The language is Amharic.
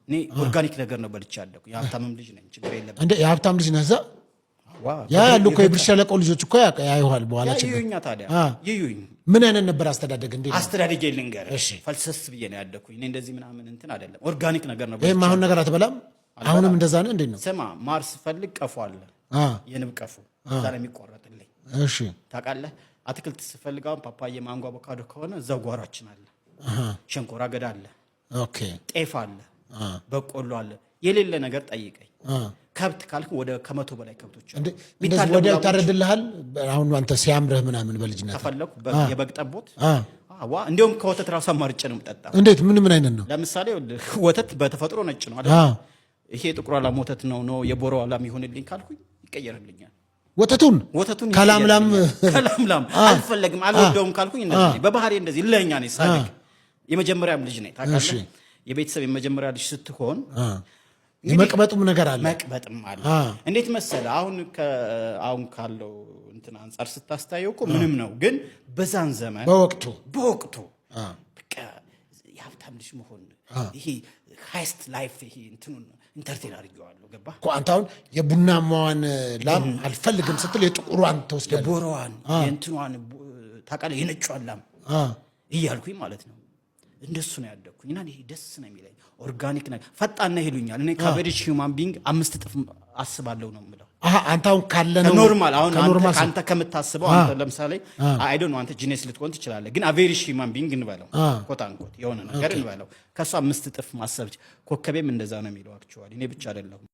እኔ ኦርጋኒክ ነገር ነው በልቼ ያደኩ የሀብታምም ልጅ ነኝ ችግር የለም እንዴ የሀብታም ልጅ ነህ ያ ያሉ እኮ የብር ሸለቆ ልጆች እኮ ያዩሃል በኋላ ችግር ይዩኛ ታዲያ ይዩኝ ምን አይነት ነበር አስተዳደግ እንዴ አስተዳደግ ልንገር ፈልሰስ ብዬ ነው ያደኩኝ እኔ እንደዚህ ምናምን እንትን አይደለም ኦርጋኒክ ነገር ነው ይሄ ማሁን ነገር አትበላም አሁንም እንደዛ ነው እንዴ ነው ስማ ማርስ ፈልግ ቀፎ አለ የንብ ቀፎ ዛሬ የሚቆረጥልኝ እሺ ታውቃለህ አትክልት ስፈልጋው ፓፓዬ ማንጎ አቮካዶ ከሆነ እዛው ጓሯችን አለ ሸንኮራ አገዳ አለ ኦኬ ጤፍ አለ በቆሎ አለ የሌለ ነገር ጠይቀኝ ከብት ካልኩ ወደ ከመቶ በላይ ከብቶች እንዴ እንደዚህ ወዲያው ታረድልሃል አሁን አንተ ሲያምርህ ምናምን በልጅነት ተፈለኩ የበግ ጠቦት አዋ እንደውም ከወተት ራሱ አማርጬ ነው የምጠጣው እንዴት ምን አይነት ነው ለምሳሌ ወተት በተፈጥሮ ነጭ ነው አይደል ይሄ ጥቁር አላም ወተት ነው የቦሮ አላም ይሆንልኝ ካልኩኝ ይቀየርልኛል ወተቱን ከላምላም አልፈለግም አልወደውም ካልኩኝ እንደዚህ በባህሪ እንደዚህ ለኛ ነው ሳድግ የመጀመሪያም ልጅ ነኝ ታውቃለህ የቤተሰብ የመጀመሪያ ልጅ ስትሆን የመቅበጡም ነገር አለ መቅበጥም አለ እንዴት መሰለ አሁን ካለው እንትን አንፃር ስታስተያየው እኮ ምንም ነው ግን በዛን ዘመን በወቅቱ በቃ የሀብታም ልጅ መሆን ይሄ ሃይስት ላይፍ ይሄ እንትኑን ኢንተርቴን አድርጌዋለሁ ገባ እኮ አንተ አሁን የቡናማዋን ላም አልፈልግም ስትል የጥቁሯን ተወስደህ የቦሮዋን የእንትኗን ታውቃለህ የነጯን ላም እያልኩኝ ማለት ነው እንደሱ ነው ያደኩኝ እና ይሄ ደስ ነው የሚለኝ ኦርጋኒክ ነገር ፈጣን ነው ይሉኛል እኔ ከአቨሬጅ ሂውማን ቢንግ 5 እጥፍ አስባለሁ ነው የምለው አንተ አሁን ካለ ነው ኖርማል አሁን አንተ ከምታስበው አንተ ለምሳሌ አይ ዶንት ኖ አንተ ጂኒየስ ልትሆን ትችላለህ ግን አቨሬጅ ሂውማን ቢንግ እንበለው ኮታንኮት የሆነ ነገር እንበለው ከሷ 5 እጥፍ ማሰብ ኮከቤም እንደዛ ነው የሚለው አክቹዋሊ እኔ ብቻ አይደለሁም